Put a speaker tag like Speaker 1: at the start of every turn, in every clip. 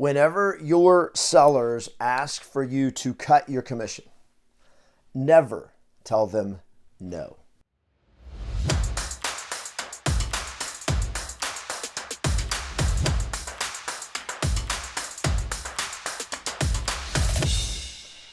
Speaker 1: Whenever your sellers ask for you to cut your commission, never tell them no.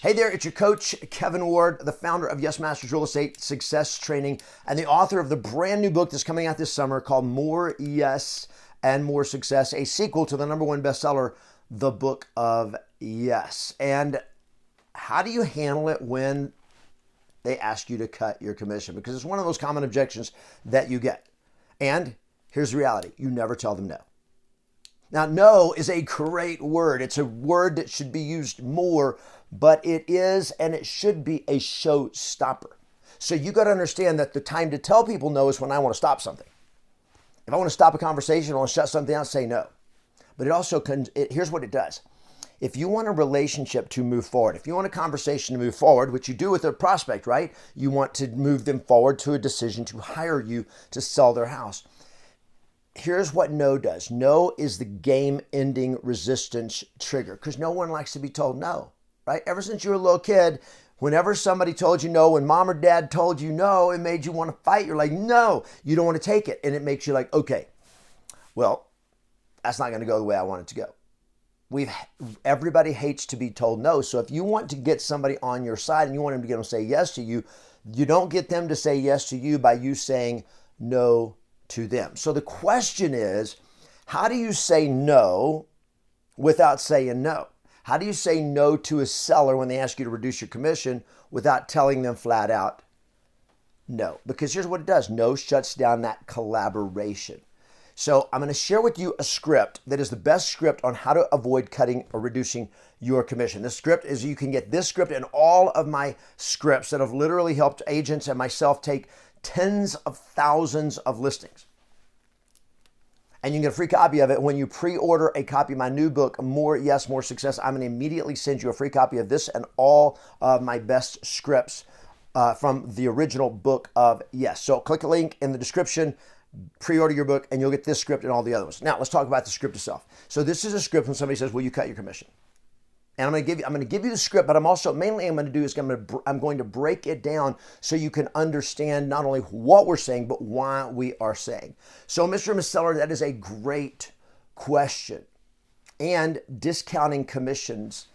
Speaker 1: Hey there, it's your coach, Kevin Ward, the founder of Yes Masters Real Estate Success Training and the author of the brand new book that's coming out this summer called More Yes and More Success, a sequel to the #1 bestseller, The Book of Yes. And how do you handle it when they ask you to cut your commission? Because it's one of those common objections that you get. And here's the reality. You never tell them no. Now, no is a great word. It's a word that should be used more, but it is and it should be a showstopper. So you got to understand that the time to tell people no is when I want to stop something. If I want to stop a conversation, I want to shut something down, say no. But it also here's what it does. If you want a relationship to move forward, if you want a conversation to move forward, which you do with a prospect, right? You want to move them forward to a decision to hire you to sell their house. Here's what no does. No is the game-ending resistance trigger because no one likes to be told no, right? Ever since you were a little kid, whenever somebody told you no, when mom or dad told you no, it made you want to fight. You're like, no, you don't want to take it. And it makes you like, okay, well, that's not going to go the way I want it to go. Everybody hates to be told no. So if you want to get somebody on your side and you want them to get them to say yes to you, you don't get them to say yes to you by you saying no to them. So the question is, how do you say no without saying no? How do you say no to a seller when they ask you to reduce your commission without telling them flat out no? Because here's what it does. No shuts down that collaboration. So I'm going to share with you a script that is the best script on how to avoid cutting or reducing your commission. This script is, you can get this script and all of my scripts that have literally helped agents and myself take tens of thousands of listings. And you can get a free copy of it when you pre-order a copy of my new book, More Yes, More Success. I'm going to immediately send you a free copy of this and all of my best scripts from the original Book of Yes. So click a link in the description, pre-order your book, and you'll get this script and all the other ones. Now, let's talk about the script itself. So this is a script when somebody says, will you cut your commission? And I'm going to give you the script, but I'm going to break it down so you can understand not only what we're saying, but why we are saying. So, Mr. and Ms. Seller, that is a great question. And discounting commissions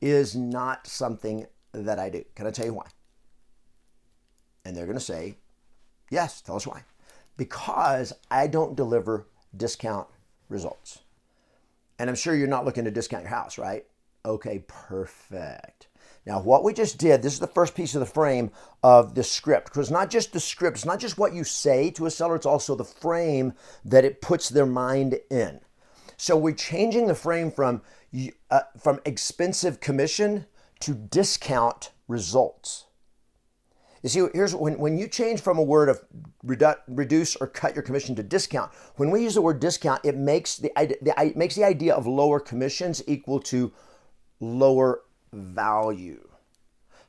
Speaker 1: is not something that I do. Can I tell you why? And they're going to say, yes, tell us why. Because I don't deliver discount results. And I'm sure you're not looking to discount your house, right? Okay, perfect. Now, what we just did, this is the first piece of the frame of the script, because it's not just the script, it's not just what you say to a seller, it's also the frame that it puts their mind in. So we're changing the frame from expensive commission to discount results. You see, here's when you change from a word of reduce or cut your commission to discount. When we use the word discount, it makes the idea of lower commissions equal to lower value.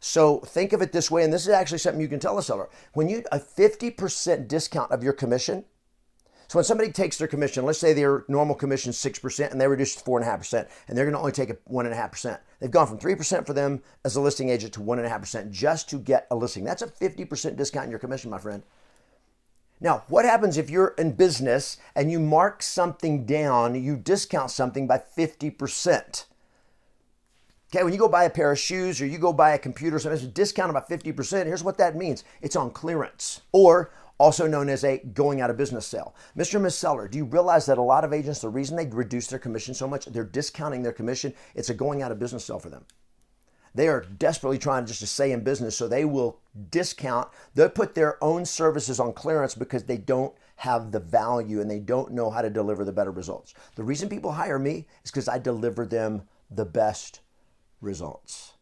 Speaker 1: So think of it this way, and this is actually something you can tell a seller. When you a 50% discount of your commission, so when somebody takes their commission, let's say their normal commission is 6% and they reduce it to 4.5%, and they're going to only take 1.5%. They've gone from 3% for them as a listing agent to 1.5% just to get a listing. That's a 50% discount in your commission, my friend. Now, what happens if you're in business and you mark something down, you discount something by 50%? Okay, when you go buy a pair of shoes or you go buy a computer, so it's discounted by 50%. Here's what that means. It's on clearance, or also known as a going out of business sale. Mr. and Ms. Seller, do you realize that a lot of agents, the reason they reduce their commission so much, they're discounting their commission, it's a going out of business sale for them. They are desperately trying just to stay in business, so they will discount. They'll put their own services on clearance because they don't have the value and they don't know how to deliver the better results. The reason people hire me is because I deliver them the best results.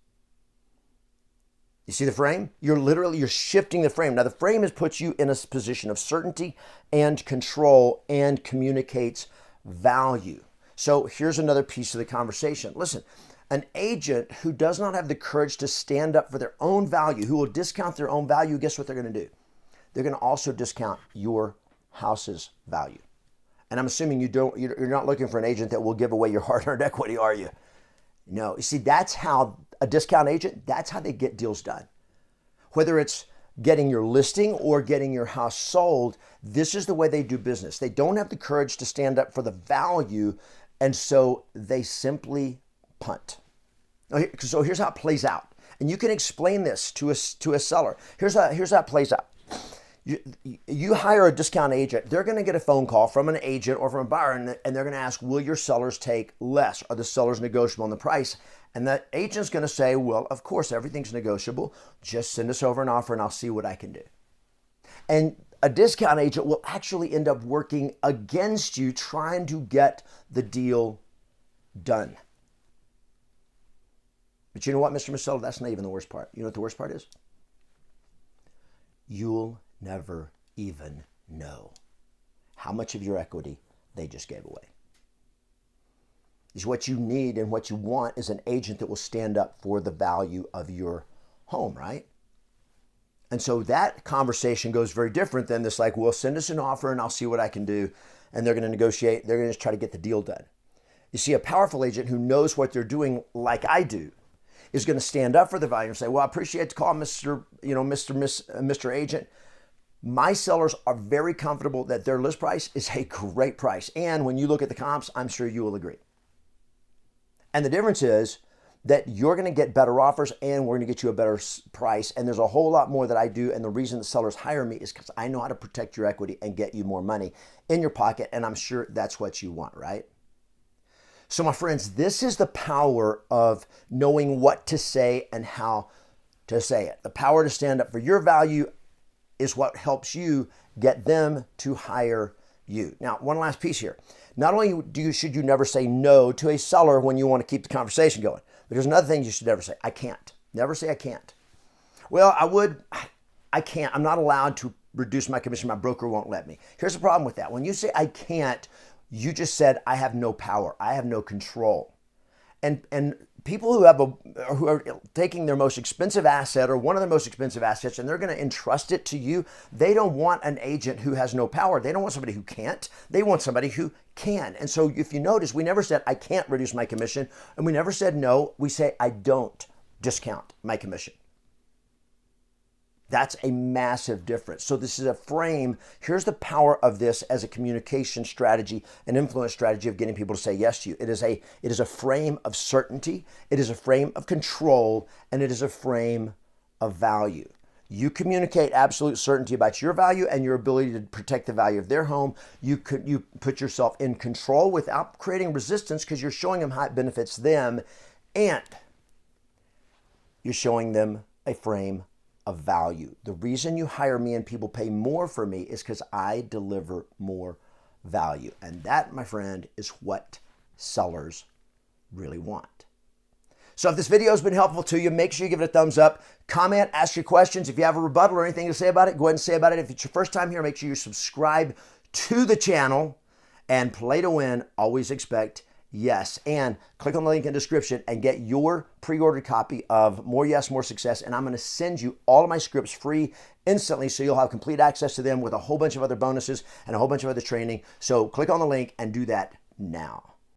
Speaker 1: You see the frame? You're shifting the frame. Now the frame puts you in a position of certainty and control and communicates value. So here's another piece of the conversation. Listen, an agent who does not have the courage to stand up for their own value, who will discount their own value, guess what they're going to do? They're going to also discount your house's value. And I'm assuming you're not looking for an agent that will give away your hard-earned equity, are you? No. You see, that's how a discount agent, that's how they get deals done. Whether it's getting your listing or getting your house sold, this is the way they do business. They don't have the courage to stand up for the value, and so they simply punt. So here's how it plays out. And you can explain this to a seller. Here's how it plays out. You hire a discount agent, they're going to get a phone call from an agent or from a buyer, and they're going to ask, will your sellers take less? Are the sellers negotiable on the price? And that agent's going to say, well, of course, everything's negotiable. Just send us over an offer and I'll see what I can do. And a discount agent will actually end up working against you trying to get the deal done. But you know what, Mr. Seller, that's not even the worst part. You know what the worst part is? You'll never even know how much of your equity they just gave away. Is what you need and what you want is an agent that will stand up for the value of your home, right? And so that conversation goes very different than this, like, well, send us an offer and I'll see what I can do. And they're going to negotiate. They're going to try to get the deal done. You see, a powerful agent who knows what they're doing, like I do, is going to stand up for the value and say, well, I appreciate the call, Mr. Agent. My sellers are very comfortable that their list price is a great price. And when you look at the comps, I'm sure you will agree. And the difference is that you're going to get better offers and we're going to get you a better price. And there's a whole lot more that I do. And the reason the sellers hire me is because I know how to protect your equity and get you more money in your pocket. And I'm sure that's what you want, right? So my friends, this is the power of knowing what to say and how to say it. The power to stand up for your value is what helps you get them to hire you. Now, one last piece here. Not only should you never say no to a seller when you want to keep the conversation going, but there's another thing you should never say. I can't. Never say I can't. Well, I can't. I'm not allowed to reduce my commission. My broker won't let me. Here's the problem with that. When you say I can't, you just said I have no power. I have no control. And people who are taking their most expensive asset or one of their most expensive assets and they're going to entrust it to you, they don't want an agent who has no power. They don't want somebody who can't. They want somebody who can. And so if you notice, we never said I can't reduce my commission, and we never said no. We say I don't discount my commission. That's a massive difference. So this is a frame. Here's the power of this as a communication strategy, an influence strategy of getting people to say yes to you. It is a frame of certainty. It is a frame of control, and it is a frame of value. You communicate absolute certainty about your value and your ability to protect the value of their home. You put yourself in control without creating resistance because you're showing them how it benefits them, and you're showing them a frame of value. The reason you hire me and people pay more for me is because I deliver more value. And that, my friend, is what sellers really want. So if this video has been helpful to you, make sure you give it a thumbs up, comment, ask your questions. If you have a rebuttal or anything to say about it, go ahead and say about it. If it's your first time here, make sure you subscribe to the channel, and play to win, always expect yes. And click on the link in the description and get your pre-ordered copy of More Yes, More Success. And I'm going to send you all of my scripts free instantly, so you'll have complete access to them with a whole bunch of other bonuses and a whole bunch of other training. So click on the link and do that now.